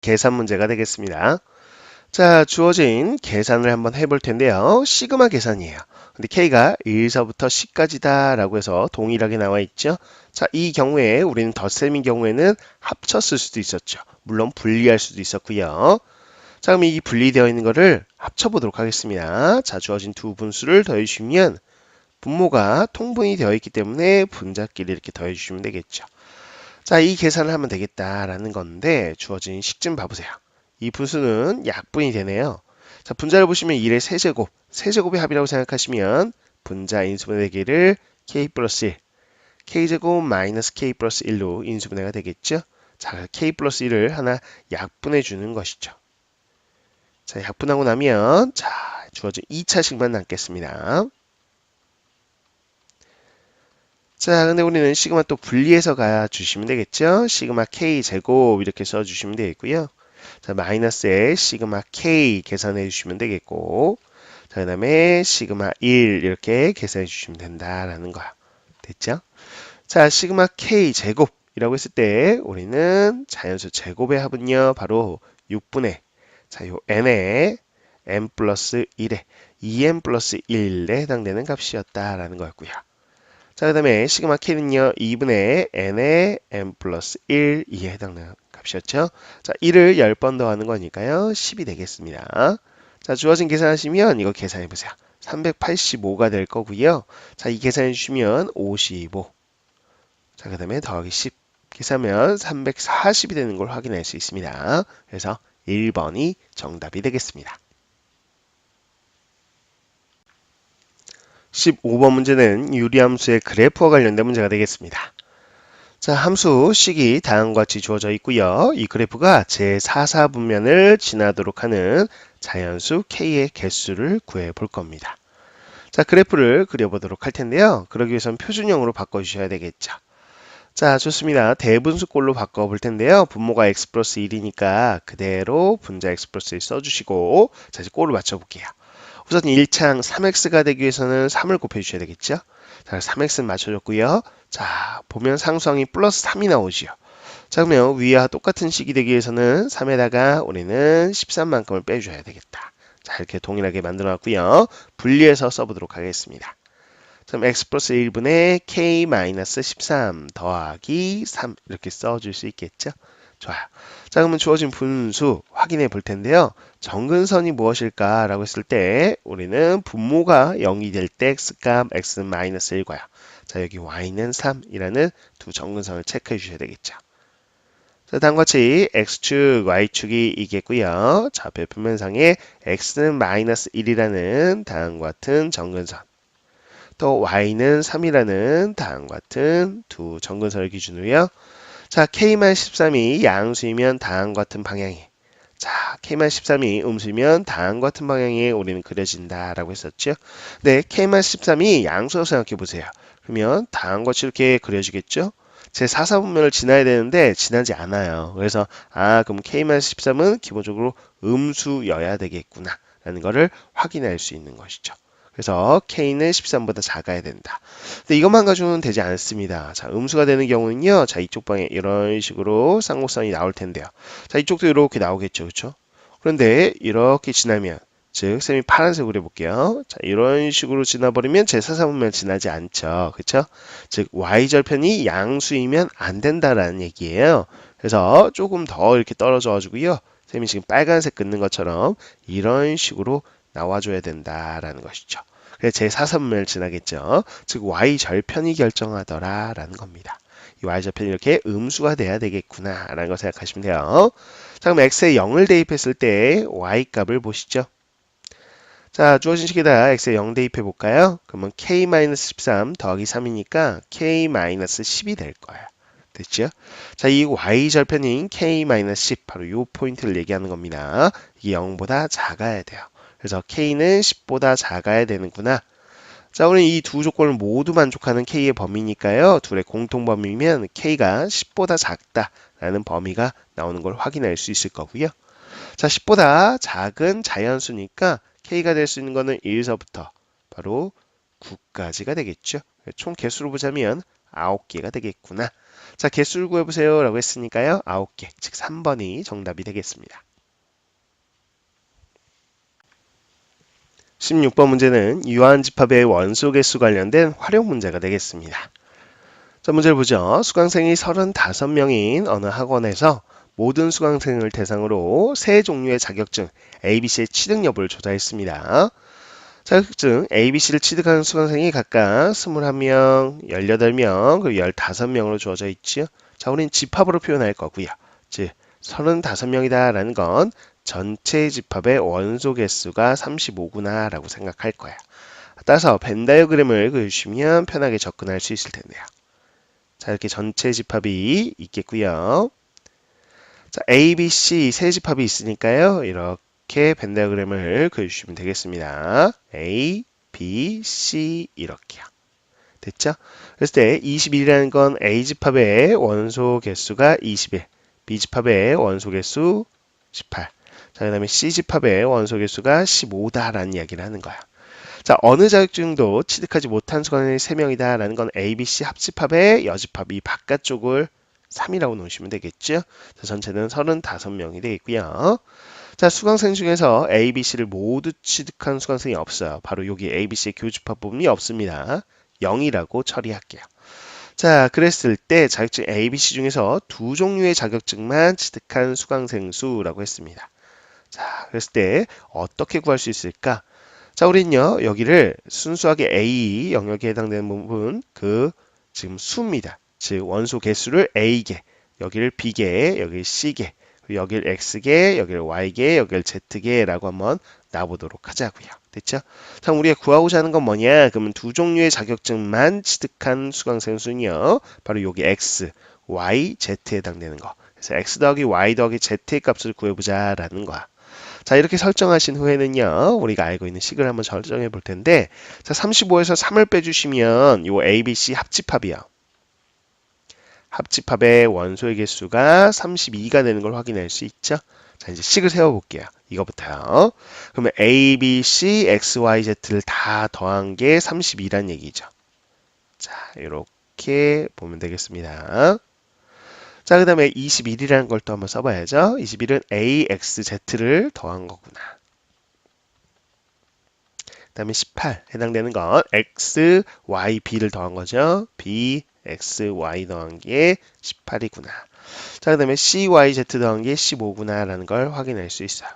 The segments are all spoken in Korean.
계산 문제가 되겠습니다. 자, 주어진 계산을 한번 해볼 텐데요. 시그마 계산이에요. 근데 K가 1서부터 10까지다 라고 해서 동일하게 나와 있죠. 자, 이 경우에 우리는 덧셈인 경우에는 합쳤을 수도 있었죠. 물론 분리할 수도 있었고요. 자, 그럼 이 분리되어 있는 거를 합쳐보도록 하겠습니다. 자, 주어진 두 분수를 더해주시면 분모가 통분이 되어 있기 때문에 분자끼리 이렇게 더해주시면 되겠죠. 자, 이 계산을 하면 되겠다라는 건데 주어진 식 좀 봐보세요. 이 분수는 약분이 되네요. 자, 분자를 보시면 1의 세제곱, 세제곱의 합이라고 생각하시면 분자 인수분해 되기를 k 플러스 1, k제곱 마이너스 k 플러스 1로 인수분해가 되겠죠. 자, k 플러스 1을 하나 약분해 주는 것이죠. 자, 약분하고 나면 자, 주어진 2차식만 남겠습니다. 자, 근데 우리는 시그마 또 분리해서 가 주시면 되겠죠. 시그마 k 제곱 이렇게 써 주시면 되겠고요. 자, 마이너스에 시그마 k 계산해 주시면 되겠고, 자, 그 다음에 시그마 1 이렇게 계산해 주시면 된다라는 거야. 됐죠? 자, 시그마 k 제곱이라고 했을 때 우리는 자연수 제곱의 합은요, 바로 6분의 자, 요 n에 n 플러스 1에 2n 플러스 1에 해당되는 값이었다라는 거였고요. 자, 그 다음에 시그마 k는요, 2분의 n에 n 플러스 1, 2에 해당되는 값이었죠. 자, 1을 10번 더하는 거니까요, 10이 되겠습니다. 자, 주어진 계산하시면 이거 계산해 보세요. 385가 될 거고요. 자, 이 계산해 주시면 55. 자, 그 다음에 더하기 10. 계산하면 340이 되는 걸 확인할 수 있습니다. 그래서 1번이 정답이 되겠습니다. 15번 문제는 유리함수의 그래프와 관련된 문제가 되겠습니다. 자, 함수 식이 다음과 같이 주어져 있고요. 이 그래프가 제4사분면을 지나도록 하는 자연수 k의 개수를 구해 볼 겁니다. 자, 그래프를 그려보도록 할 텐데요. 그러기 위해서는 표준형으로 바꿔주셔야 되겠죠. 자, 좋습니다. 대분수꼴로 바꿔볼 텐데요. 분모가 x 플러스 1이니까 그대로 분자 x 플러스 1 써주시고, 자, 이제 꼴로 맞춰볼게요. 우선 1창 3x가 되기 위해서는 3을 곱해주셔야 되겠죠. 자, 3x는 맞춰줬고요. 자, 보면 상수항이 플러스 3이 나오지요. 자, 그러면 위와 똑같은 식이 되기 위해서는 3에다가 우리는 13만큼을 빼줘야 되겠다. 자, 이렇게 동일하게 만들어놨고요. 분리해서 써보도록 하겠습니다. 그럼 x 플러스 1분의 k 마이너스 13 더하기 3 이렇게 써줄 수 있겠죠? 좋아요. 자, 그러면 주어진 분수 확인해 볼 텐데요. 정근선이 무엇일까라고 했을 때 우리는 분모가 0이 될 때 x값 x는 마이너스 1과요. 자, 여기 y는 3이라는 두 정근선을 체크해 주셔야 되겠죠. 자, 다음과 같이 x축, y축이 있겠고요. 자, 배표면상에 x는 마이너스 1이라는 다음과 같은 정근선, 또 y는 3이라는 다음과 같은 두 정근선을 기준으로요. 자, K-13이 양수이면 다음과 같은 방향이, 자, K-13이 음수이면 다음과 같은 방향에 우리는 그려진다라고 했었죠. 네, K-13이 양수라고 생각해 보세요. 그러면 다음과 같이 이렇게 그려지겠죠? 제 4사분면을 지나야 되는데 지나지 않아요. 그래서 그럼 K-13은 기본적으로 음수여야 되겠구나 라는 거를 확인할 수 있는 것이죠. 그래서 K는 13보다 작아야 된다. 근데 이것만 가지고는 되지 않습니다. 자, 음수가 되는 경우는요. 자, 이쪽 방에 이런 식으로 쌍곡선이 나올 텐데요. 자, 이쪽도 이렇게 나오겠죠. 그렇죠? 그런데 이렇게 지나면, 즉 쌤이 파란색으로 해볼게요. 자, 이런 식으로 지나버리면 제 사사분면 지나지 않죠. 그렇죠? 즉 y절편이 양수이면 안 된다라는 얘기예요. 그래서 조금 더 이렇게 떨어져 가지고요. 쌤이 지금 빨간색 긋는 것처럼 이런 식으로 나와줘야 된다라는 것이죠. 그래서 제4선면을 지나겠죠. 즉 y절편이 결정하더라라는 겁니다. 이 y절편이 이렇게 음수가 돼야 되겠구나 라는 걸 생각하시면 돼요. 자, 그럼 x에 0을 대입했을 때 y값을 보시죠. 자, 주어진 식에다 x에 0 대입해 볼까요? 그러면 k-13 더하기 3이니까 k-10이 될 거예요. 됐죠? 자, 이 y절편인 k-10 바로 이 포인트를 얘기하는 겁니다. 이게 0보다 작아야 돼요. 그래서 k는 10보다 작아야 되는구나. 자, 우리 이 두 조건을 모두 만족하는 k의 범위니까요. 둘의 공통 범위면 k가 10보다 작다라는 범위가 나오는 걸 확인할 수 있을 거고요. 자, 10보다 작은 자연수니까 k가 될 수 있는 거는 1서부터 바로 9까지가 되겠죠. 총 개수로 보자면 9개가 되겠구나. 자, 개수를 구해보세요 라고 했으니까요. 9개, 즉 3번이 정답이 되겠습니다. 16번 문제는 유한집합의 원소 개수 관련된 활용 문제가 되겠습니다. 자, 문제를 보죠. 수강생이 35명인 어느 학원에서 모든 수강생을 대상으로 세 종류의 자격증 ABC의 취득 여부를 조사했습니다. 자격증 ABC를 취득하는 수강생이 각각 21명, 18명, 그리고 15명으로 주어져 있죠. 자, 우린 집합으로 표현할 거고요. 즉, 35명이다 라는 건 전체 집합의 원소 개수가 35구나 라고 생각할 거야. 따라서 벤 다이어그램을 그려주시면 편하게 접근할 수 있을 텐데요. 자, 이렇게 전체 집합이 있겠고요. 자, A, B, C 세 집합이 있으니까요. 이렇게 벤 다이어그램을 그려주시면 되겠습니다. A, B, C 이렇게요. 됐죠? 그랬을 때 21이라는 건 A 집합의 원소 개수가 21, B 집합의 원소 개수 18. 자, 그 다음에 C 집합의 원소 개수가 15다라는 이야기를 하는 거야. 자, 어느 자격증도 취득하지 못한 수강생이 3명이다 라는 건 A, B, C 합집합의 여집합이 바깥쪽을 3이라고 놓으시면 되겠죠. 자, 전체는 35명이 되겠고요. 자, 수강생 중에서 A, B, C를 모두 취득한 수강생이 없어요. 바로 여기 A, B, C의 교집합 부분이 없습니다. 0이라고 처리할게요. 자, 그랬을 때 자격증 A, B, C 중에서 두 종류의 자격증만 취득한 수강생 수라고 했습니다. 자, 그랬을 때 어떻게 구할 수 있을까? 자, 우린요, 여기를 순수하게 A 영역에 해당되는 부분, 지금 수입니다. 즉, 원소 개수를 A개, 여기를 B개, 여기를 C개, 여기를 X개, 여기를 Y개, 여기를 Z개라고 한번 놔보도록 하자고요. 됐죠? 자, 우리가 구하고자 하는 건 뭐냐? 그러면 두 종류의 자격증만 취득한 수강생 수는요, 바로 여기 X, Y, Z에 해당되는 거. 그래서 X 더하기 Y 더하기 Z의 값을 구해보자라는 거야. 자, 이렇게 설정하신 후에는요, 우리가 알고 있는 식을 한번 설정해 볼 텐데, 자, 35에서 3을 빼주시면 요 ABC 합집합이요. 합집합의 원소의 개수가 32가 되는 걸 확인할 수 있죠. 자, 이제 식을 세워볼게요. 이거부터요. 그러면 A, B, C, X, Y, Z를 다 더한 게 32란 얘기죠. 자, 이렇게 보면 되겠습니다. 자, 그 다음에 21이라는 걸 또 한번 써봐야죠. 21은 A, X, Z를 더한 거구나. 그 다음에 18 해당되는 건 X, Y, B를 더한 거죠. B, X, Y 더한 게 18이구나. 자, 그 다음에 C, Y, Z 더한 게 15구나 라는 걸 확인할 수 있어요.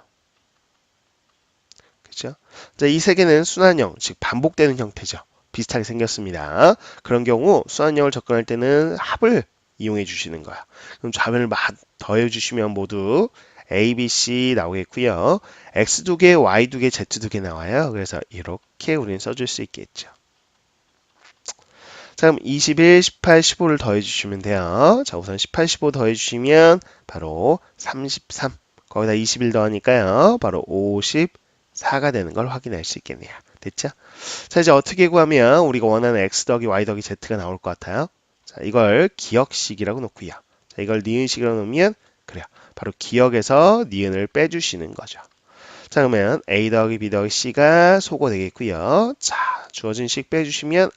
그죠? 자, 이 세 개는 순환형, 즉 반복되는 형태죠. 비슷하게 생겼습니다. 그런 경우 순환형을 접근할 때는 합을 이용해 주시는 거야. 그럼 좌변을 더해 주시면 모두 A, B, C 나오겠고요. X 2개, Y 2개, Z 2개 나와요. 그래서 이렇게 우리는 써줄 수 있겠죠. 자, 그럼 21, 18, 15를 더해 주시면 돼요. 자, 우선 18, 15 더해 주시면 바로 33. 거기다 21 더하니까요. 바로 54가 되는 걸 확인할 수 있겠네요. 됐죠? 자, 이제 어떻게 구하면 우리가 원하는 X 더하기 Y 더하기 Z가 나올 것 같아요? 자, 이걸 기억식이라고 놓고요. 자, 이걸 니은식으로 놓으면 그래요. 바로 기억에서 니은을 빼주시는 거죠. 자, 그러면 A 더하기 B 더하기 C가 소거 되겠고요. 자, 주어진 식 빼주시면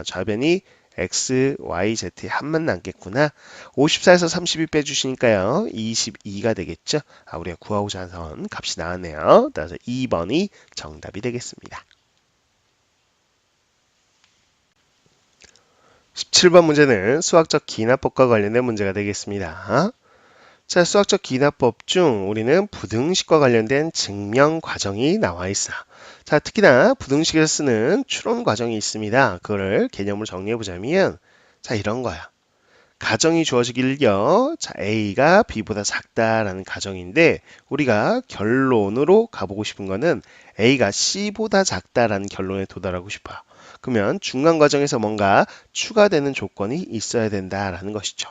좌변이 X, Y, Z의 합만 남겠구나. 54에서 32 빼주시니까요. 22가 되겠죠. 우리가 구하고자 하는 값이 나왔네요. 따라서 2번이 정답이 되겠습니다. 17번 문제는 수학적 기납법과 관련된 문제가 되겠습니다. 자, 수학적 기납법 중 우리는 부등식과 관련된 증명 과정이 나와 있어. 자, 특히나 부등식에서 쓰는 추론 과정이 있습니다. 그거를 개념으로 정리해 보자면, 자, 이런 거야. 가정이 주어지길요. 자, A가 B보다 작다라는 가정인데, 우리가 결론으로 가보고 싶은 거는 A가 C보다 작다라는 결론에 도달하고 싶어요. 그러면 중간 과정에서 뭔가 추가되는 조건이 있어야 된다라는 것이죠.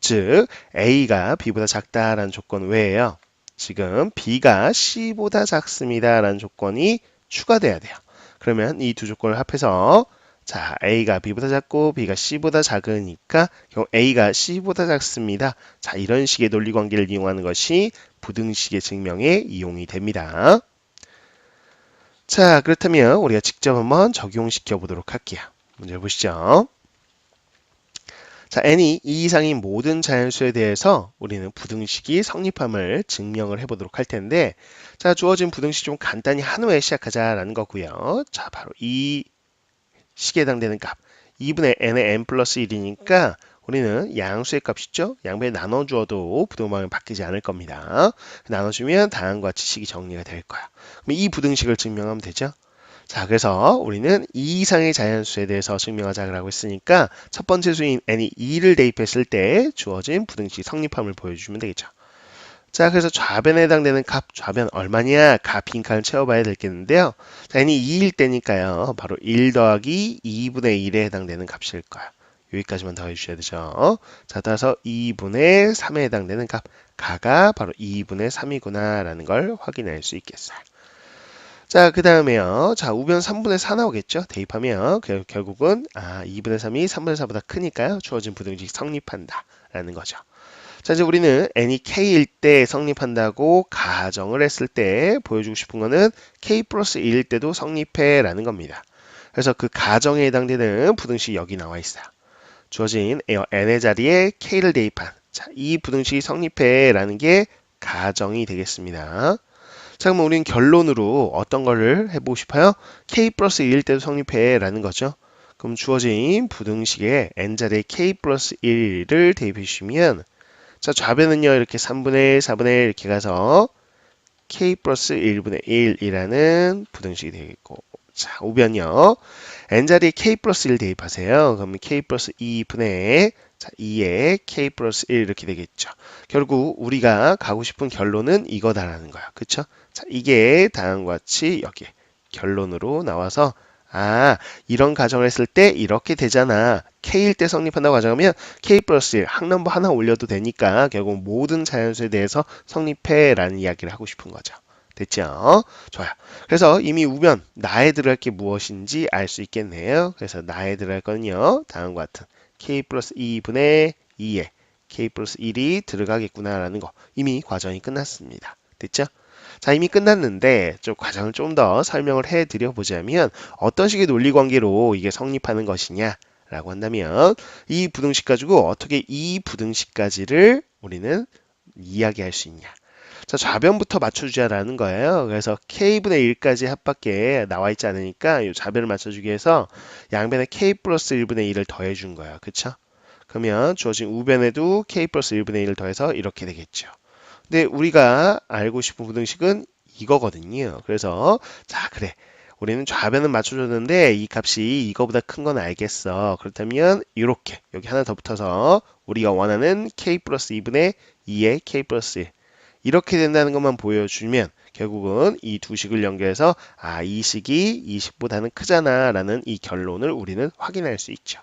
즉, A가 B보다 작다라는 조건 외에요. 지금 B가 C보다 작습니다라는 조건이 추가돼야 돼요. 그러면 이 두 조건을 합해서 자, A가 B보다 작고 B가 C보다 작으니까 A가 C보다 작습니다. 자, 이런 식의 논리관계를 이용하는 것이 부등식의 증명에 이용이 됩니다. 자, 그렇다면 우리가 직접 한번 적용시켜 보도록 할게요. 문제를 보시죠. 자, n이 2 이상인 모든 자연수에 대해서 우리는 부등식이 성립함을 증명을 해보도록 할 텐데, 자, 주어진 부등식 좀 간단히 한 후에 시작하자라는 거고요. 자, 바로 이 식에 해당되는 값 2분의 n의 n 플러스 1이니까 우리는 양수의 값이죠. 양변에 나눠주어도 부등방향 바뀌지 않을 겁니다. 나눠주면 다음과 같이 식이 정리가 될 거야. 그럼 이 부등식을 증명하면 되죠. 자, 그래서 우리는 2 이상의 자연수에 대해서 증명하자고 했으니까 첫 번째 수인 n이 2를 대입했을 때 주어진 부등식 성립함을 보여주면 되겠죠. 자, 그래서 좌변에 해당되는 값, 좌변 얼마냐? 값, 빈칸을 채워봐야 되겠는데요. 자, n이 2일 때니까요. 바로 1 더하기 2분의 1에 해당되는 값일 거야. 여기까지만 더해주셔야 되죠. 자, 따라서 2분의 3에 해당되는 값, 가가 바로 2분의 3이구나 라는 걸 확인할 수 있겠어요. 자, 그 다음에요. 자, 우변 3분의 4 나오겠죠? 대입하면 결국은 2분의 3이 3분의 4보다 크니까요. 주어진 부등식 성립한다 라는 거죠. 자, 이제 우리는 n이 k일 때 성립한다고 가정을 했을 때 보여주고 싶은 거는 k 플러스 1일 때도 성립해 라는 겁니다. 그래서 그 가정에 해당되는 부등식이 여기 나와 있어요. 주어진 n의 자리에 k를 대입한, 자, 이 부등식이 성립해 라는 게 가정이 되겠습니다. 자, 그럼 우리는 결론으로 어떤 거를 해보고 싶어요? k 플러스 1일 때도 성립해 라는 거죠. 그럼 주어진 부등식에 n자리에 k 플러스 1을 대입해 주시면, 자, 좌변은요, 이렇게 3분의 4분의 1 이렇게 가서 k 플러스 1분의 1이라는 부등식이 되겠고, 자, 우변요, n자리에 k 플러스 1 대입하세요. 그러면 k 플러스 2분의 2에 k 플러스 1 이렇게 되겠죠. 결국 우리가 가고 싶은 결론은 이거다라는 거야. 그쵸? 자, 이게 다음과 같이 여기에 결론으로 나와서, 이런 가정을 했을 때 이렇게 되잖아. k일 때 성립한다고 가정하면 k 플러스 1 항넘버 하나 올려도 되니까 결국 모든 자연수에 대해서 성립해 라는 이야기를 하고 싶은 거죠. 됐죠? 좋아요. 그래서 이미 우변 나에 들어갈 게 무엇인지 알 수 있겠네요. 그래서 나에 들어갈 거는요, 다음과 같은 k 플러스 2분의 2에 k 플러스 1이 들어가겠구나 라는 거, 이미 과정이 끝났습니다. 됐죠? 자, 이미 끝났는데 좀 과정을 좀 더 설명을 해드려 보자면 어떤 식의 논리관계로 이게 성립하는 것이냐 라고 한다면, 이 부등식 가지고 어떻게 이 부등식까지를 우리는 이야기할 수 있냐. 자, 좌변부터 맞춰주자라는 거예요. 그래서 k분의 1까지 합밖에 나와 있지 않으니까 이 좌변을 맞춰주기 위해서 양변에 k 플러스 1분의 1을 더해준 거예요. 그쵸? 그러면 주어진 우변에도 k 플러스 1분의 1을 더해서 이렇게 되겠죠. 근데 우리가 알고 싶은 부등식은 이거거든요. 그래서 자, 그래. 우리는 좌변은 맞춰줬는데 이 값이 이거보다 큰 건 알겠어. 그렇다면 이렇게 여기 하나 더 붙어서 우리가 원하는 k 플러스 2분의 2의 k 플러스 1 이렇게 된다는 것만 보여주면 결국은 이 두 식을 연결해서 이 식이 이 식보다는 크잖아 라는 이 결론을 우리는 확인할 수 있죠.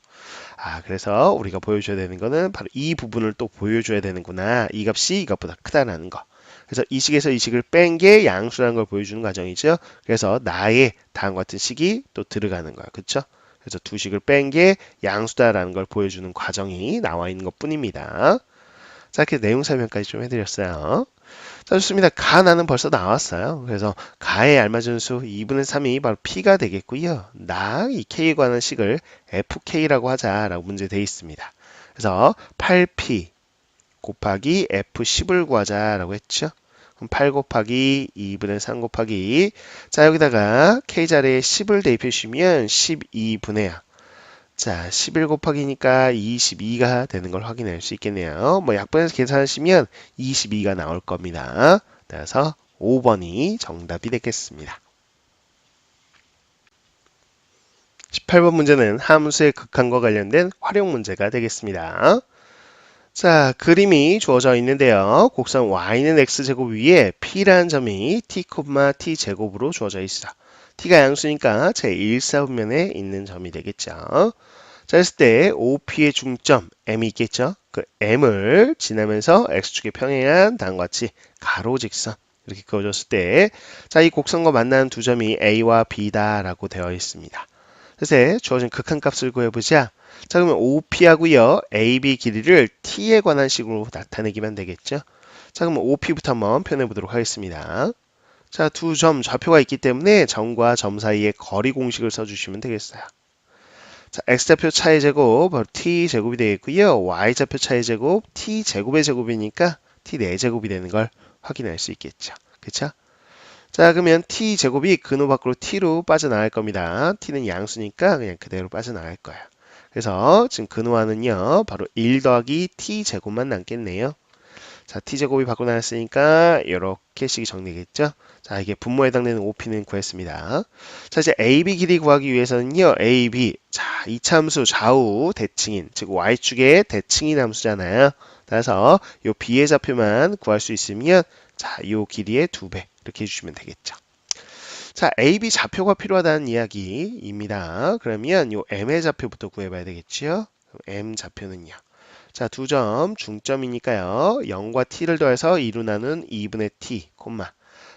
그래서 우리가 보여줘야 되는 거는 바로 이 부분을 또 보여줘야 되는구나. 이 값이 이것보다 크다라는 거. 그래서 이 식에서 이 식을 뺀 게 양수라는 걸 보여주는 과정이죠. 그래서 나의 다음과 같은 식이 또 들어가는 거야. 그쵸? 그래서 두 식을 뺀 게 양수다라는 걸 보여주는 과정이 나와 있는 것 뿐입니다. 자, 이렇게 내용 설명까지 좀 해드렸어요. 자, 좋습니다. 가 나는 벌써 나왔어요. 그래서 가에 알맞은 수 2분의 3이 바로 p가 되겠고요. 이 k에 관한 식을 fk라고 하자라고 문제 되어 있습니다. 그래서 8p 곱하기 f10을 구하자라고 했죠. 그럼 8 곱하기 2분의 3 곱하기, 자, 여기다가 k 자리에 10을 대입해 주시면 12분의, 자, 11 곱하기니까 22가 되는 걸 확인할 수 있겠네요. 뭐 약분해서 계산하시면 22가 나올 겁니다. 따라서 5번이 정답이 되겠습니다. 18번 문제는 함수의 극한과 관련된 활용 문제가 되겠습니다. 자, 그림이 주어져 있는데요. 곡선 y는 x제곱 위에 p라는 점이 t, t 제곱으로 주어져 있어. t가 양수니까 제1사분면에 있는 점이 되겠죠. 자, 했을 때 OP의 중점 M이 있겠죠. 그 M을 지나면서 X축의 평행한 다음과 같이 가로 직선 이렇게 그어줬을 때, 자, 이 곡선과 만나는 두 점이 A와 B다라고 되어 있습니다. 그래서 주어진 극한값을 구해보자. 자, 그러면 OP하고요 AB 길이를 T에 관한 식으로 나타내기만 되겠죠. 자, 그러면 OP부터 한번 표현해보도록 하겠습니다. 자, 두 점 좌표가 있기 때문에 점과 점 사이에 거리 공식을 써주시면 되겠어요. 자, x좌표 차의 제곱 바로 t제곱이 되겠고요. y좌표 차의 제곱 t제곱의 제곱이니까 t4제곱이 되는 걸 확인할 수 있겠죠. 그쵸? 자, 그러면 t제곱이 근호 밖으로 t로 빠져나갈 겁니다. t는 양수니까 그냥 그대로 빠져나갈 거예요. 그래서 지금 근호와는요, 바로 1 더하기 t제곱만 남겠네요. 자, t제곱이 밖으로 나왔으니까 이렇게 식이 정리겠죠. 자, 이게 분모에 해당되는 OP는 구했습니다. 자, 이제 AB 길이 구하기 위해서는요, AB. 자, 이차함수 좌우 대칭인, 즉 Y축의 대칭인 함수잖아요. 따라서 이 B의 좌표만 구할 수 있으면, 자, 이 길이의 2배. 이렇게 해주시면 되겠죠. 자, AB 좌표가 필요하다는 이야기입니다. 그러면 이 M의 좌표부터 구해봐야 되겠죠. M 좌표는요. 자, 두 점 중점이니까요. 0과 t를 더해서 2로 나눈 2분의 t, 콤마.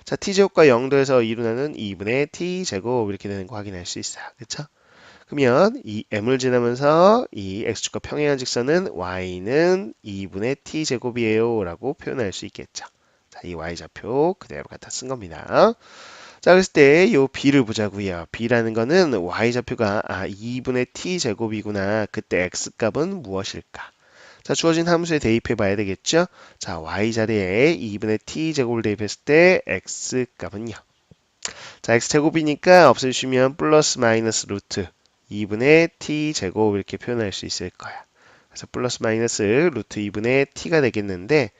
자, t제곱과 0 더해서 2로 나눈 2분의 t제곱 이렇게 되는 거 확인할 수 있어요. 그쵸? 그러면 이 m을 지나면서 이 x축과 평행한 직선은 y는 2분의 t제곱이에요 라고 표현할 수 있겠죠. 자, 이 y좌표 그대로 갖다 쓴 겁니다. 자, 그랬을 때 이 b를 보자고요. b라는 거는 y좌표가 2분의 t제곱이구나. 그때 x값은 무엇일까? 자, 주어진 함수에 대입해 봐야 되겠죠? 자, y 자리에 2분의 t제곱을 대입했을 때 x값은요. 자, x제곱이니까 없애주시면 플러스 마이너스 루트 2분의 t제곱 이렇게 표현할 수 있을 거야. 그래서 플러스 마이너스 루트 2분의 t가 되겠는데,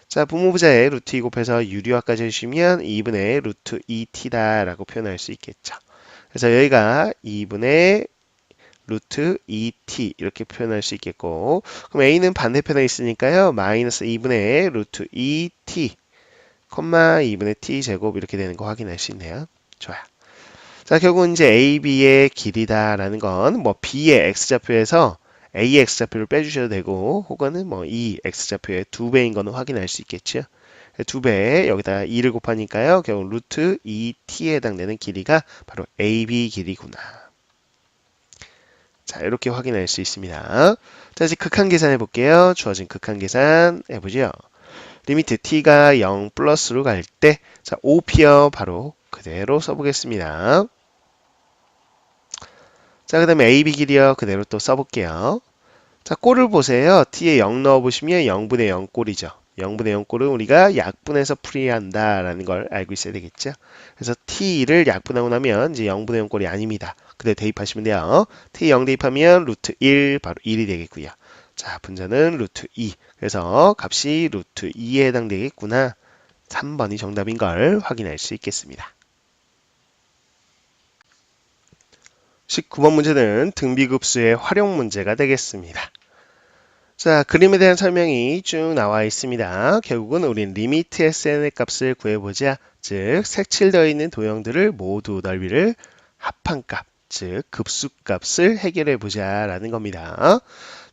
자, 분모부자에 루트 2 곱해서 유리화까지 해주시면 2분의 루트 2t다 라고 표현할 수 있겠죠. 그래서 여기가 2분의 루트 2t 이렇게 표현할 수 있겠고, 그럼 a는 반대편에 있으니까요. 마이너스 2분의 루트 2t, 콤마 2분의 t 제곱 이렇게 되는 거 확인할 수 있네요. 좋아요. 자, 결국은 이제 AB의 길이다라는 건 뭐 B의 x좌표에서 A의 x좌표를 빼주셔도 되고, 혹은 뭐 이 x좌표의 2배인 거는 확인할 수 있겠죠. 2배 여기다 2를 곱하니까요. 결국 루트 2t에 해당되는 길이가 바로 AB 길이구나. 자, 이렇게 확인할 수 있습니다. 자, 이제 극한 계산해 볼게요. 주어진 극한 계산 해보죠. 리미트 t가 0 플러스로 갈 때, 자, OP여 바로 그대로 써보겠습니다. 자, 그 다음에 AB 길이요. 그대로 또 써볼게요. 자, 꼴을 보세요. t에 0 넣어보시면 0분의 0 꼴이죠. 0분의 0 꼴은 우리가 약분해서 풀이한다 라는 걸 알고 있어야 되겠죠. 그래서 t를 약분하고 나면 이제 0분의 0 꼴이 아닙니다. 그대로 대입하시면 돼요. t 0 대입하면 루트 1 바로 1이 되겠고요. 자, 분자는 루트 2. 그래서 값이 루트 2에 해당되겠구나. 3번이 정답인 걸 확인할 수 있겠습니다. 19번 문제는 등비급수의 활용 문제가 되겠습니다. 자, 그림에 대한 설명이 쭉 나와 있습니다. 결국은 우린 리미트 SN의 값을 구해보자. 즉, 색칠되어 있는 도형들을 모두 넓이를 합한 값, 즉 급수값을 해결해보자 라는 겁니다.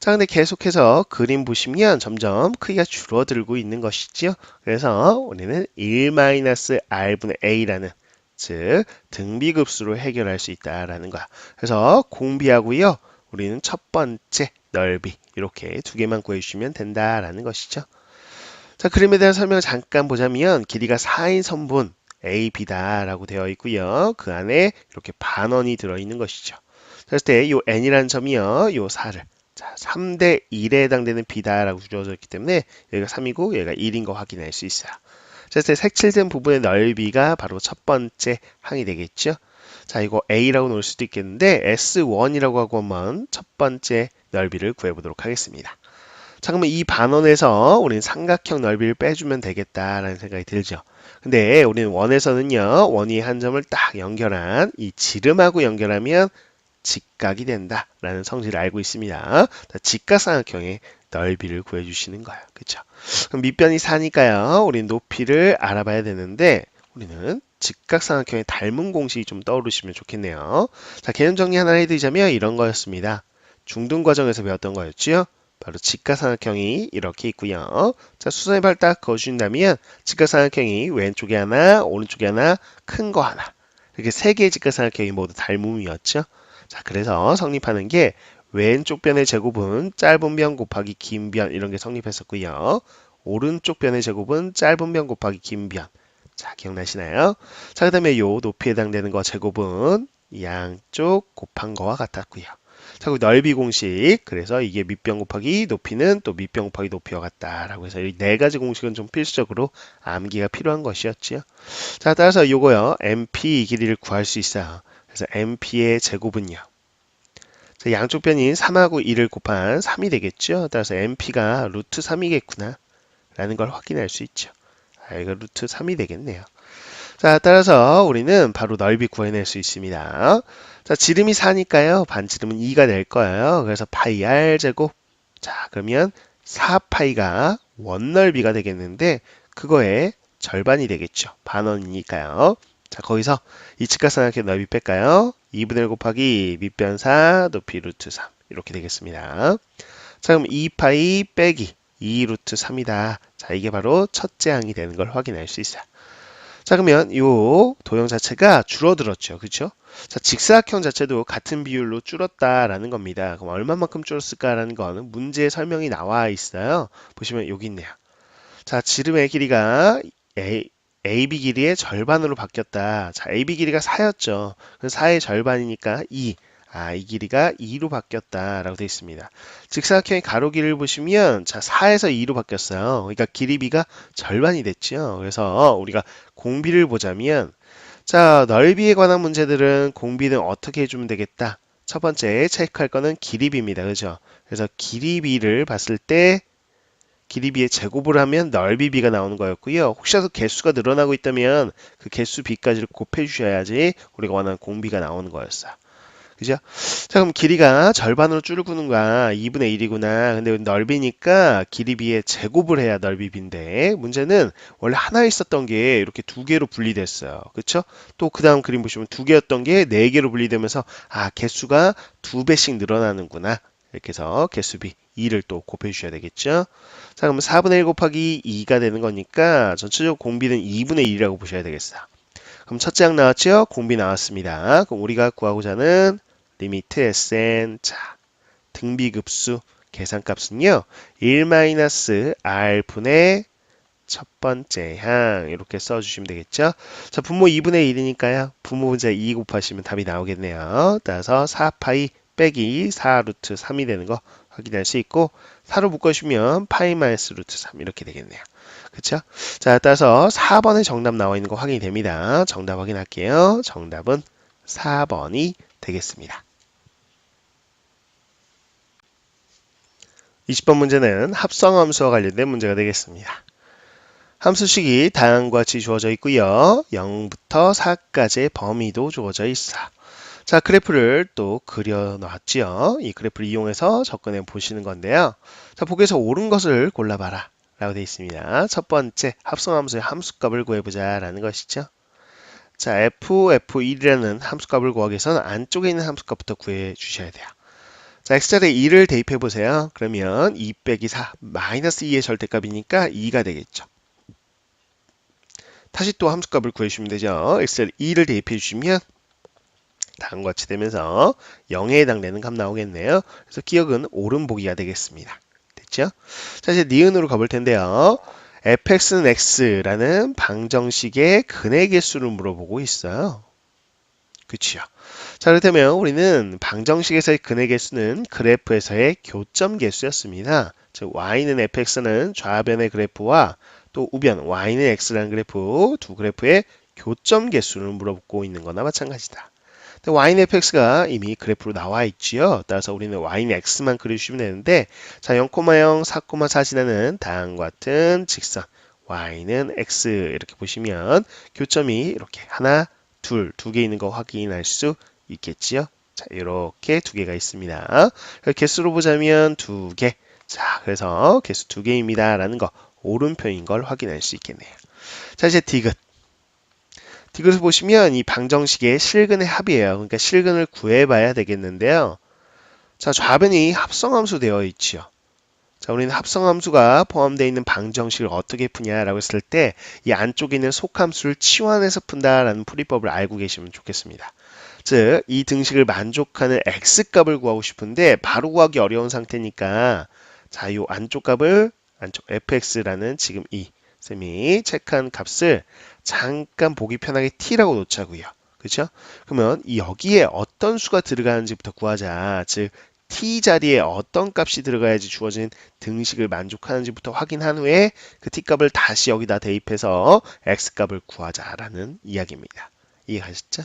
자, 근데 계속해서 그림 보시면 점점 크기가 줄어들고 있는 것이죠. 그래서 우리는 1-r분의 a라는 즉 등비급수로 해결할 수 있다라는 거야. 그래서 공비하고요. 우리는 첫 번째 넓이 이렇게 두 개만 구해주시면 된다라는 것이죠. 자, 그림에 대한 설명을 잠깐 보자면 길이가 4인 선분 AB다라고 되어 있고요. 그 안에 이렇게 반원이 들어있는 것이죠. 그랬을 때 이 n이라는 점이요. 이 4를 자, 3대 1에 해당되는 B다라고 주어져 있기 때문에 여기가 3이고 여기가 1인 거 확인할 수 있어요. 그래서 색칠된 부분의 넓이가 바로 첫 번째 항이 되겠죠. 자, 이거 A라고 놓을 수도 있겠는데 S1이라고 하고 한번 첫 번째 넓이를 구해보도록 하겠습니다. 자, 그러면 이 반원에서 우리는 삼각형 넓이를 빼주면 되겠다라는 생각이 들죠. 근데 우리는 원에서는요, 원이 한 점을 딱 연결한 이 지름하고 연결하면 직각이 된다라는 성질을 알고 있습니다. 직각삼각형의 넓이를 구해주시는 거예요. 그렇죠? 그럼 밑변이 4니까요. 우리는 높이를 알아봐야 되는데 우리는 직각삼각형의 닮은 공식이 좀 떠오르시면 좋겠네요. 자, 개념 정리 하나 해드리자면 이런 거였습니다. 중등 과정에서 배웠던 거였죠. 바로 직각삼각형이 이렇게 있고요. 자, 수선의 발 딱 그어주신다면 직각삼각형이 왼쪽에 하나, 오른쪽에 하나, 큰 거 하나 이렇게 세 개의 직각삼각형이 모두 닮음이었죠. 자, 그래서 성립하는 게 왼쪽 변의 제곱은 짧은 변 곱하기 긴 변 이런 게 성립했었고요. 오른쪽 변의 제곱은 짧은 변 곱하기 긴 변. 자, 기억나시나요? 자, 그 다음에 요 높이에 해당되는 거 제곱은 양쪽 곱한 거와 같았고요. 자, 그 넓이 공식. 그래서 이게 밑변 곱하기 높이는 또 밑변 곱하기 높이와 같다라고 해서 이 네 가지 공식은 좀 필수적으로 암기가 필요한 것이었지요. 자, 따라서 요거요. MP 길이를 구할 수 있어요. 그래서 MP의 제곱은요. 자, 양쪽 변인 3하고 2를 곱한 3이 되겠죠. 따라서 MP가 루트 3이겠구나 라는 걸 확인할 수 있죠. 이거 루트 3이 되겠네요. 자, 따라서 우리는 바로 넓이 구해낼 수 있습니다. 자, 지름이 4니까요. 반지름은 2가 될 거예요. 그래서 파이 r 제곱. 자, 그러면 4파이가 원넓이가 되겠는데 그거의 절반이 되겠죠. 반원이니까요. 자, 거기서 이 직각삼각형 넓이 뺄까요? 2분의 1 곱하기 밑변 4 높이 루트 3 이렇게 되겠습니다. 자, 그럼 2파이 빼기 2 루트 3이다. 자, 이게 바로 첫째 항이 되는 걸 확인할 수 있어요. 자, 그러면 요 도형 자체가 줄어들었죠. 그렇죠? 자, 직사각형 자체도 같은 비율로 줄었다라는 겁니다. 그럼 얼마만큼 줄었을까라는 거는 문제에 설명이 나와 있어요. 보시면 여기 있네요. 자, 지름의 길이가 AB 길이의 절반으로 바뀌었다. 자, AB 길이가 4였죠. 그래서 4의 절반이니까 2. 이 길이가 2로 바뀌었다라고 되어 있습니다. 직사각형의 가로 길이를 보시면 자, 4에서 2로 바뀌었어요. 그러니까 길이비가 절반이 됐죠. 그래서 우리가 공비를 보자면 자, 넓이에 관한 문제들은 공비는 어떻게 해주면 되겠다. 첫 번째 체크할 거는 길이비입니다. 그죠? 그래서 길이비를 봤을 때 길이비의 제곱을 하면 넓이비가 나오는 거였고요. 혹시라도 개수가 늘어나고 있다면 그 개수 비까지를 곱해 주셔야지 우리가 원하는 공비가 나오는 거였어요. 그죠? 자, 그럼 길이가 절반으로 줄구는 거야. 2분의 1이구나. 근데 넓이니까 길이비의 제곱을 해야 넓이비인데 문제는 원래 하나 있었던 게 이렇게 두 개로 분리됐어요. 그쵸? 또 그 다음 그림 보시면 두 개였던 게 네 개로 분리되면서 개수가 두 배씩 늘어나는구나. 이렇게 해서 개수비 2를 또 곱해 주셔야 되겠죠? 자, 그러면 4분의 1 곱하기 2가 되는 거니까 전체적으로 공비는 2분의 1이라고 보셔야 되겠어요. 그럼 첫째 항 나왔죠? 공비 나왔습니다. 그럼 우리가 구하고자 하는 리미트 SN. 자, 등비급수 계산값은요. 1-R 분의 첫 번째 항 이렇게 써주시면 되겠죠. 자, 분모 2분의 1이니까요. 분모 분자 2 곱하시면 답이 나오겠네요. 따라서 4파이 빼기 4 루트 3이 되는 거 확인할 수 있고 4로 묶어주면 파이 마이너스 루트 3 이렇게 되겠네요. 그쵸? 자, 따라서 4번에 정답 나와 있는 거 확인이 됩니다. 정답 확인할게요. 정답은 4번이 되겠습니다. 20번 문제는 합성함수와 관련된 문제가 되겠습니다. 함수식이 다음과 같이 주어져 있고요. 0부터 4까지의 범위도 주어져 있어. 자, 그래프를 또 그려놨지요. 이 그래프를 이용해서 접근해 보시는 건데요. 자, 보기에서 옳은 것을 골라봐라 라고 되어 있습니다. 첫 번째, 합성함수의 함수값을 구해보자 라는 것이죠. 자, f(f1)이라는 함수값을 구하기 위해서는 안쪽에 있는 함수값부터 구해 주셔야 돼요. 자, x자리에 2를 대입해 보세요. 그러면 2 빼기 4 마이너스 2의 절대값이니까 2가 되겠죠. 다시 또 함수값을 구해주시면 되죠. x자리에 2를 대입해 주시면 다음과 같이 되면서 0에 해당되는 값 나오겠네요. 그래서 기억은 옳은 보기가 되겠습니다. 됐죠? 자, 이제 니은으로 가볼 텐데요. fx는 x라는 방정식의 근의 개수를 물어보고 있어요. 그치요? 자, 그렇다면 우리는 방정식에서의 근의 개수는 그래프에서의 교점 개수였습니다. 즉 y는 fx는 좌변의 그래프와 또 우변 y는 x라는 그래프 두 그래프의 교점 개수를 물어보고 있는 거나 마찬가지다. y는 fx가 이미 그래프로 나와 있지요. 따라서 우리는 y는 x만 그려주시면 되는데 자, 0,0, 4,4 지나는 다음과 같은 직선 y는 x 이렇게 보시면 교점이 이렇게 하나, 두 개 있는 거 확인할 수 있겠지요. 자, 이렇게 두 개가 있습니다. 개수로 보자면 두 개. 자, 그래서 개수 두 개입니다. 라는 거 오른편인 걸 확인할 수 있겠네요. 자, 이제 디귿. 디귿을 보시면 이 방정식의 실근의 합이에요. 그러니까 실근을 구해봐야 되겠는데요. 자, 좌변이 합성함수 되어 있지요. 자, 우리는 합성함수가 포함되어 있는 방정식을 어떻게 푸냐라고 했을 때 이 안쪽에 있는 속함수를 치환해서 푼다라는 풀이법을 알고 계시면 좋겠습니다. 즉, 이 등식을 만족하는 x값을 구하고 싶은데 바로 구하기 어려운 상태니까 자, 이 안쪽 값을 안쪽 fx라는 지금 이 쌤이 체크한 값을 잠깐 보기 편하게 t라고 놓자고요. 그렇죠? 그러면 여기에 어떤 수가 들어가는지부터 구하자. 즉 t 자리에 어떤 값이 들어가야지 주어진 등식을 만족하는지부터 확인한 후에 그 t 값을 다시 여기다 대입해서 x 값을 구하자라는 이야기입니다. 이해가셨죠?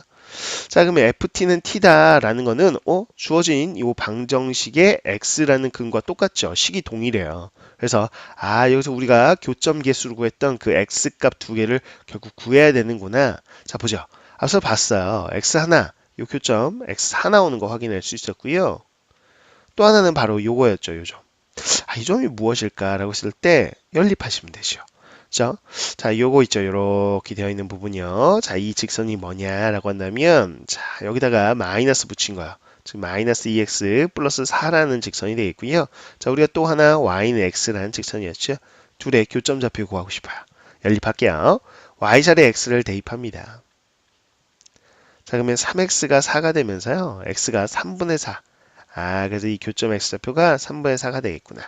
자, 그러면 ft는 t다라는 거는 주어진 이 방정식의 x라는 근과 똑같죠. 식이 동일해요. 그래서 여기서 우리가 교점 개수로 구했던 그 x 값 두 개를 결국 구해야 되는구나. 자, 보죠. 앞서 봤어요. x 하나, 요 교점 x 하나 오는 거 확인할 수 있었고요. 또 하나는 바로 요거였죠. 요 점. 이 점이 무엇일까라고 했을 때 연립하시면 되죠. 그죠? 자, 요거 있죠. 요렇게 되어 있는 부분이요. 자, 이 직선이 뭐냐라고 한다면, 자, 여기다가 마이너스 붙인 거야. 즉, 마이너스 2x 플러스 4라는 직선이 되겠고요. 자, 우리가 또 하나 y는 x라는 직선이었죠. 둘의 교점 좌표 구하고 싶어요. 연립할게요. y자리에 x를 대입합니다. 자, 그러면 3x가 4가 되면서요. x가 3분의 4. 그래서 이 교점 x좌표가 3분의 4가 되겠구나.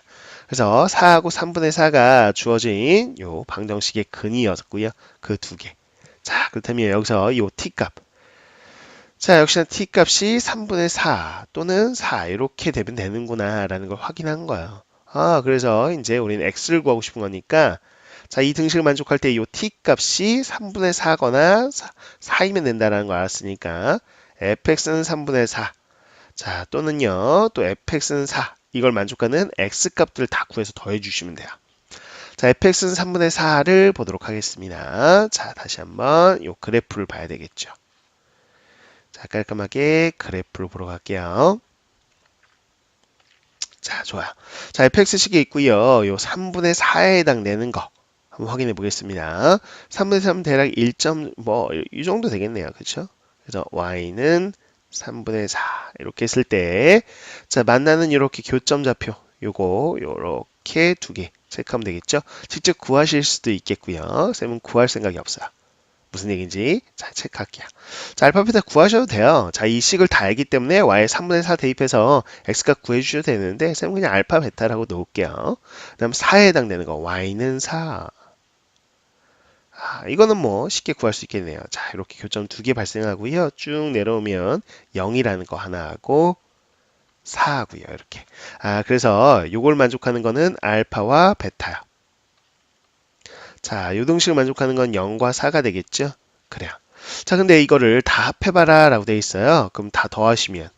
그래서 4하고 3분의 4가 주어진 요 방정식의 근이었고요. 그 두 개. 자, 그렇다면 여기서 요 t값. 자, 역시나 t값이 3분의 4 또는 4 이렇게 되면 되는구나 라는 걸 확인한 거예요. 그래서 이제 우리는 x를 구하고 싶은 거니까 자, 이 등식을 만족할 때 이 t값이 3분의 4거나 4이면 된다는 걸 알았으니까 fx는 3분의 4. 자, 또는요, 또 fx는 4. 이걸 만족하는 x값들을 다 구해서 더해주시면 돼요. 자, fx는 3분의 4를 보도록 하겠습니다. 자, 다시 한번 요 그래프를 봐야 되겠죠. 자, 깔끔하게 그래프를 보러 갈게요. 자, 좋아요. 자, fx식이 있고요. 요 3분의 4에 해당되는 거 한번 확인해 보겠습니다. 3분의 3 대략 1점 이 정도 되겠네요. 그렇죠? 그래서 y는 3분의 4 이렇게 했을 때 자, 만나는 이렇게 교점 좌표 요렇게 두 개 체크하면 되겠죠? 직접 구하실 수도 있겠고요. 쌤은 구할 생각이 없어요. 무슨 얘기인지 잘 체크할게요. 자, 알파 베타 구하셔도 돼요. 자, 이 식을 다 알기 때문에 y에 3분의 4 대입해서 x값 구해주셔도 되는데 쌤은 그냥 알파 베타라고 놓을게요. 그 다음 4에 해당되는 거 y는 4. 이거는 뭐 쉽게 구할 수 있겠네요. 자, 이렇게 교점 두 개 발생하고요. 쭉 내려오면 0이라는 거 하나 하고 4하고요. 이렇게. 그래서 이걸 만족하는 거는 알파와 베타요. 자, 요 등식을 만족하는 건 0과 4가 되겠죠? 그래요. 자, 근데 이거를 다 합해봐라 라고 돼 있어요. 그럼 다 더하시면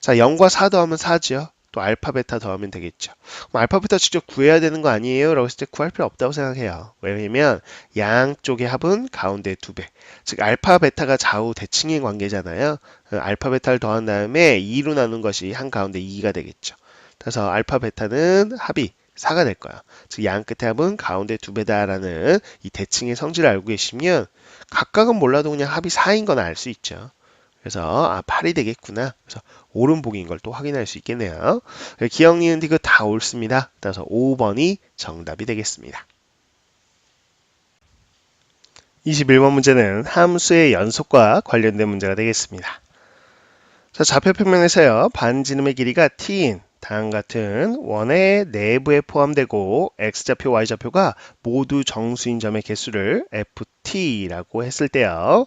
자, 0과 4 더하면 4죠. 또 알파 베타 더하면 되겠죠. 그럼 알파 베타 직접 구해야 되는 거 아니에요? 라고 했을 때 구할 필요 없다고 생각해요. 왜냐면 양쪽의 합은 가운데 2배. 즉 알파 베타가 좌우 대칭의 관계잖아요. 알파 베타를 더한 다음에 2로 나눈 것이 한 가운데 2가 되겠죠. 그래서 알파 베타는 합이 4가 될 거야. 즉 양 끝의 합은 가운데 2배다라는 이 대칭의 성질을 알고 계시면 각각은 몰라도 그냥 합이 4인 건 알 수 있죠. 그래서 8이 되겠구나. 그래서 오른복인 걸 또 확인할 수 있겠네요. 기억, 니은, 디귿 다 옳습니다. 따라서 5번이 정답이 되겠습니다. 21번 문제는 함수의 연속과 관련된 문제가 되겠습니다. 자, 좌표 평면에서요. 반지름의 길이가 t인 다음 같은 원의 내부에 포함되고 x좌표, y좌표가 모두 정수인 점의 개수를 ft라고 했을 때요.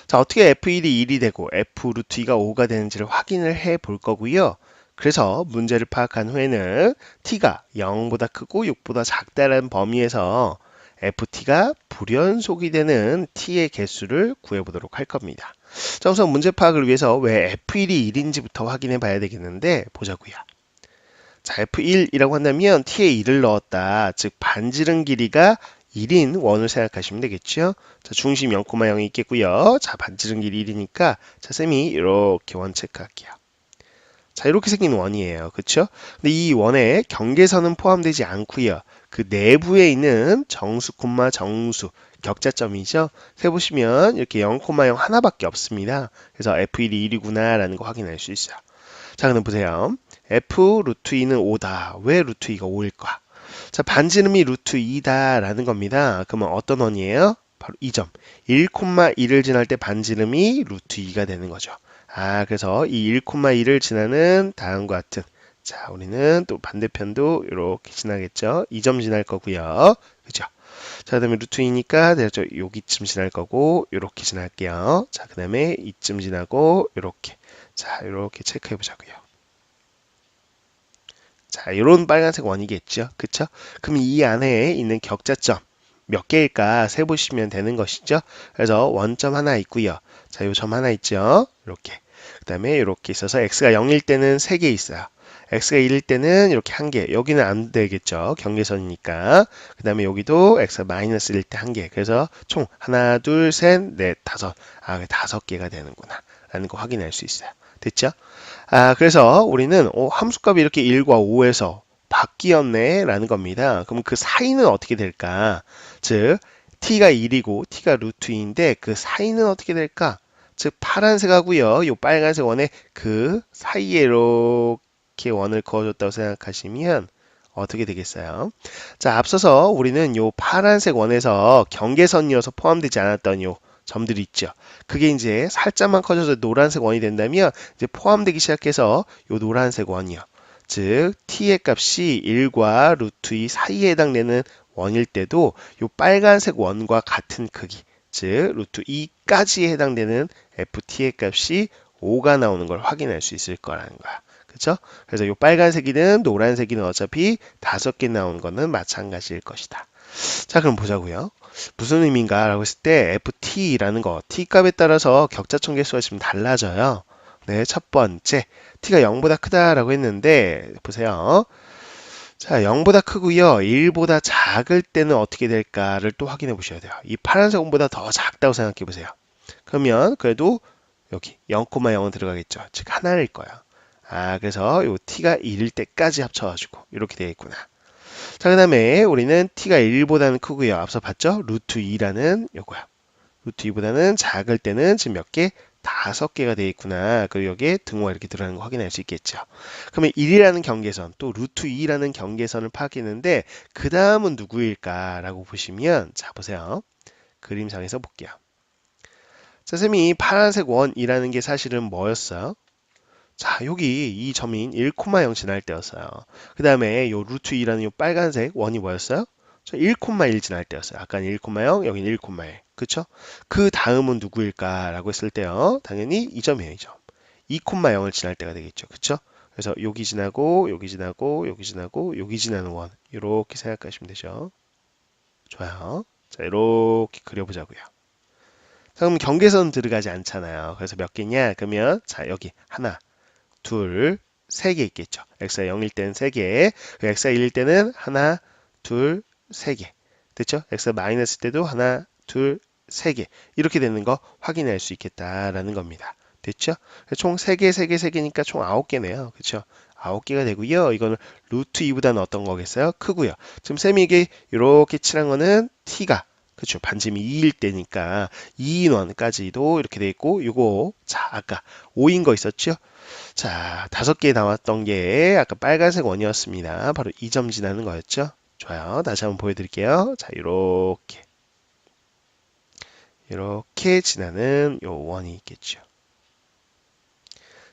자, 어떻게 f1이 1이 되고 f 루트 2가 5가 되는지를 확인을 해 볼 거고요. 그래서 문제를 파악한 후에는 t가 0보다 크고 6보다 작다는 범위에서 ft가 불연속이 되는 t의 개수를 구해보도록 할 겁니다. 자, 우선 문제 파악을 위해서 왜 f1이 1인지부터 확인해 봐야 되겠는데 보자고요. 자, f1이라고 한다면 t에 1을 넣었다. 즉 반지름 길이가 1인 원을 생각하시면 되겠죠. 자, 중심 0,0이 있겠고요. 자, 반지름 길이 1이니까 자, 쌤이 이렇게 원 체크할게요. 자, 이렇게 생긴 원이에요. 그렇죠? 근데 이 원에 경계선은 포함되지 않고요. 그 내부에 있는 정수, 정수, 격자점이죠. 세보시면 이렇게 0,0 하나밖에 없습니다. 그래서 f1이 1이구나 라는 거 확인할 수 있어요. 자, 그럼 보세요. f 루트 2는 5다. 왜 루트 2가 5일까? 자, 반지름이 루트 2다 라는 겁니다. 그러면 어떤 원이에요? 바로 이 점. 1,1을 지날 때 반지름이 루트 2가 되는 거죠. 그래서 이 1,1을 지나는 다음과 같은 자, 우리는 또 반대편도 이렇게 지나겠죠. 2점 지날 거고요. 그죠? 자, 그 다음에 루트 2니까 여기쯤 지날 거고 이렇게 지날게요. 자, 그 다음에 이쯤 지나고 이렇게 자, 이렇게 체크해 보자고요. 자, 이런 빨간색 원이겠죠. 그쵸? 그럼 이 안에 있는 격자점 몇 개일까 세보시면 되는 것이죠. 그래서 원점 하나 있고요. 자, 요 점 하나 있죠. 이렇게. 그 다음에 이렇게 있어서 x가 0일 때는 3개 있어요. x가 1일 때는 이렇게 1개. 여기는 안 되겠죠. 경계선이니까. 그 다음에 여기도 x가 마이너스 1일 때 1개. 그래서 총 하나, 둘, 셋, 넷, 다섯. 아, 5개가 되는구나. 라는 거 확인할 수 있어요. 됐죠? 아, 그래서 우리는 함수값이 이렇게 1과 5에서 바뀌었네 라는 겁니다. 그럼 그 사이는 어떻게 될까? 즉 t가 1이고 t가 루트 2인데 그 사이는 어떻게 될까? 즉 파란색하고요. 요 빨간색 원의 그 사이에 이렇게 원을 그어줬다고 생각하시면 어떻게 되겠어요? 자, 앞서서 우리는 요 파란색 원에서 경계선이어서 포함되지 않았던 요 점들이 있죠. 그게 이제 살짝만 커져서 노란색 원이 된다면 이제 포함되기 시작해서 요 노란색 원이요. 즉 t의 값이 1과 루트 2 사이에 해당되는 원일 때도 요 빨간색 원과 같은 크기, 즉 루트 2까지에 해당되는 ft의 값이 5가 나오는 걸 확인할 수 있을 거라는 거야. 그렇죠? 그래서 요 빨간색이든 노란색이든 어차피 5개 나오는 거는 마찬가지일 것이다. 자, 그럼 보자고요. 무슨 의미인가 라고 했을 때 ft라는 거 t 값에 따라서 격자점 개수가 지금 달라져요. 네, 첫 번째 t가 0보다 크다라고 했는데 보세요. 자, 0보다 크고요. 1보다 작을 때는 어떻게 될까를 또 확인해 보셔야 돼요. 이 파란색 원보다 더 작다고 생각해 보세요. 그러면 그래도 여기 0,0은 들어가겠죠. 즉 하나일 거예요. 아, 그래서 요 t가 1일 때까지 합쳐가지고 이렇게 되겠구나. 자, 그 다음에 우리는 t가 1보다는 크고요. 앞서 봤죠? 루트 2라는 요거야. 루트 2보다는 작을 때는 지금 몇 개? 5개가 되어 있구나. 그리고 여기에 등호가 이렇게 들어가는 거 확인할 수 있겠죠. 그러면 1이라는 경계선, 또 루트 2라는 경계선을 파악했는데 그 다음은 누구일까라고 보시면 자, 보세요. 그림상에서 볼게요. 자, 쌤이 파란색 원이라는 게 사실은 뭐였어요? 자, 여기 이 점인 1,0 지날 때였어요. 그 다음에 요 루트 2라는 요 빨간색 원이 뭐였어요? 1,1 지날 때였어요. 아까는 1,0, 여기는 1,1. 그쵸? 그 다음은 누구일까? 라고 했을 때요. 당연히 이 점이에요, 이 점. 2,0을 지날 때가 되겠죠. 그쵸? 그래서 여기 지나고, 여기 지나고, 여기 지나고, 여기 지나는 원. 이렇게 생각하시면 되죠. 좋아요. 자, 이렇게 그려보자고요. 자, 그럼 경계선 들어가지 않잖아요. 그래서 몇 개냐? 그러면, 자, 여기 하나, 둘, 세 개 있겠죠. x가 0일 때는 3개, x가 1일 때는 하나, 둘, 3개. 됐죠? x가 마이너스 때도 하나, 둘, 3개. 이렇게 되는 거 확인할 수 있겠다라는 겁니다. 됐죠? 총 3개, 3개, 3개니까 총 9개네요. 그렇죠? 9개가 되고요. 이거는 루트 2보다는 어떤 거겠어요? 크고요. 지금 쌤이 이게 이렇게 칠한 거는 t가 그렇죠. 반지름이 2일 때니까 2인원까지도 이렇게 돼 있고 요거 자 아까 5인 거 있었죠? 자, 5개 나왔던 게 아까 빨간색 원이었습니다. 바로 이 점 지나는 거였죠. 좋아요. 다시 한번 보여드릴게요. 자, 이렇게 지나는 요 원이 있겠죠.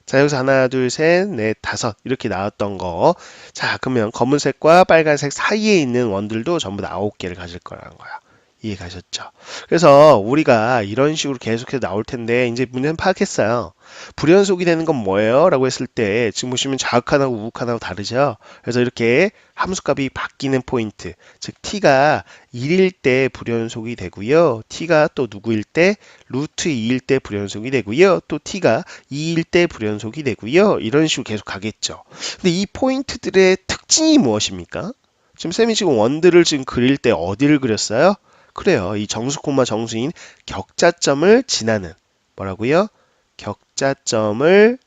자, 여기서 하나, 둘, 셋, 넷, 다섯 이렇게 나왔던 거. 자, 그러면 검은색과 빨간색 사이에 있는 원들도 전부 다 9개를 가질 거라는 거야. 이해 가셨죠? 그래서 우리가 이런 식으로 계속해서 나올 텐데 이제 문제는 파악했어요. 불연속이 되는 건 뭐예요? 라고 했을 때 지금 보시면 자극하나고 우극하나고 다르죠? 그래서 이렇게 함수값이 바뀌는 포인트, 즉 t가 1일 때 불연속이 되고요. t가 또 누구일 때 루트 2일 때 불연속이 되고요. 또 t가 2일 때 불연속이 되고요. 이런 식으로 계속 가겠죠. 근데 이 포인트들의 특징이 무엇입니까? 지금 쌤이 지금 원들을 지금 그릴 때 어디를 그렸어요? 그래요. 이 정수, 정수인 격자점을 지나는 뭐라고요? 격자점을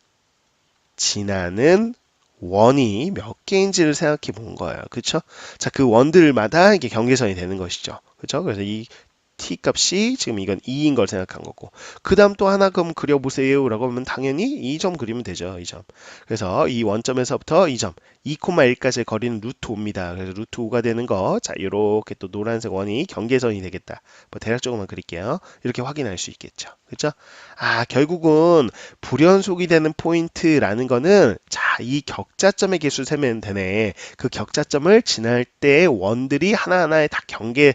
지나는 원이 몇 개인지를 생각해 본 거예요. 그쵸? 자, 그 원들마다 이게 경계선이 되는 것이죠. 그쵸? 그래서 이 t 값이 지금 이건 2인 걸 생각한 거고 그 다음 또 하나 그럼 그려보세요 라고 하면 당연히 이 점 그리면 되죠. 이 점. 그래서 이 원점에서부터 이 점 2,1까지의 거리는 루트 5입니다. 그래서 루트 5가 되는 거 자 이렇게 또 노란색 원이 경계선이 되겠다. 뭐 대략적으로만 그릴게요. 이렇게 확인할 수 있겠죠. 그렇죠? 아 결국은 불연속이 되는 포인트라는 거는 자 이 격자점의 개수를 세면 되네. 그 격자점을 지날 때 원들이 하나하나에 다 경계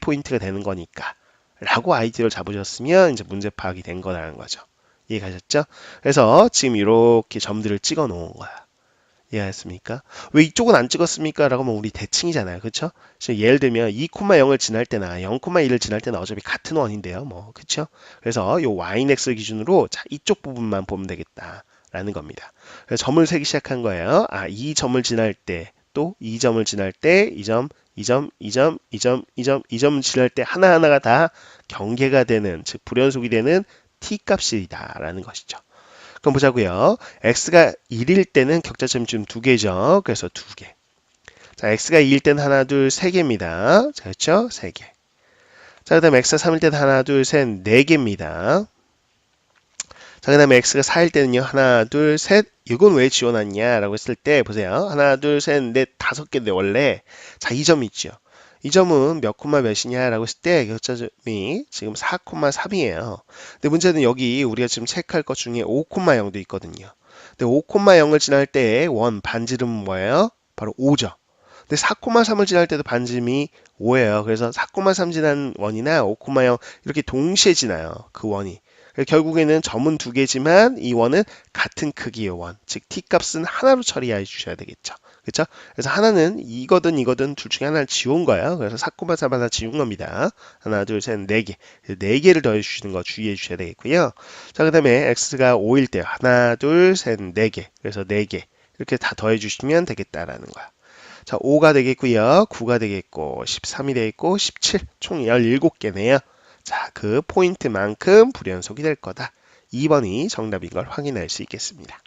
포인트가 되는 거니까 라고 아이디어를 잡으셨으면 이제 문제 파악이 된 거라는 거죠. 이해 가셨죠? 그래서 지금 이렇게 점들을 찍어 놓은 거야. 이해하셨습니까? 왜 이쪽은 안 찍었습니까? 라고 하면 우리 대칭이잖아요. 그쵸? 예를 들면 2,0을 지날 때나 0,1을 지날 때나 어차피 같은 원인데요. 뭐, 그쵸? 그래서 요 yx 기준으로 자, 이쪽 부분만 보면 되겠다. 라는 겁니다. 그래서 점을 세기 시작한 거예요. 아, 이 점을 지날 때, 또 이 점을 지날 때, 이 점, 이 점, 이 점, 이 점, 이 점, 이 점을 지날 때 하나하나가 다 경계가 되는, 즉, 불연속이 되는 t 값이다. 라는 것이죠. 그럼 보자고요. x가 1일 때는 격자점이 지금 두 개죠. 그래서 두 개. 자, x가 2일 때는 하나, 둘, 세 개입니다. 자, 그렇죠? 세 개. 자, 그 다음에 x가 3일 때는 하나, 둘, 셋, 네 개입니다. 자, 그 다음에 x가 4일 때는요. 하나, 둘, 셋. 이건 왜 지워놨냐라고 했을 때 보세요. 하나, 둘, 셋, 넷, 다섯 개인데 원래 자, 이 점이 있죠. 이 점은 몇 콤마 몇이냐라고 했을 때 격자점이 지금 4,3이에요. 근데 문제는 여기 우리가 지금 체크할 것 중에 5,0도 있거든요. 근데 5,0을 지날 때 원 반지름은 뭐예요? 바로 5죠. 근데 4,3을 지날 때도 반지름이 5예요. 그래서 4,3 지난 원이나 5,0 이렇게 동시에 지나요. 그 원이. 결국에는 점은 두 개지만 이 원은 같은 크기의 원, 즉 t 값은 하나로 처리해 주셔야 되겠죠. 그렇죠? 그래서 하나는 이거든 둘 중에 하나를 지운 거예요. 그래서 4,4 하나 지운 겁니다. 하나, 둘, 셋, 네 개. 네 개를 더해 주시는 거 주의해 주셔야 되겠고요. 자, 그다음에 x가 5일 때 하나, 둘, 셋, 네 개. 그래서 네 개. 이렇게 다 더해 주시면 되겠다라는 거야. 자, 5가 되겠고요. 9가 되겠고 13이 되겠고 17. 총 17개네요. 자, 그 포인트만큼 불연속이 될 거다. 2번이 정답인 걸 확인할 수 있겠습니다.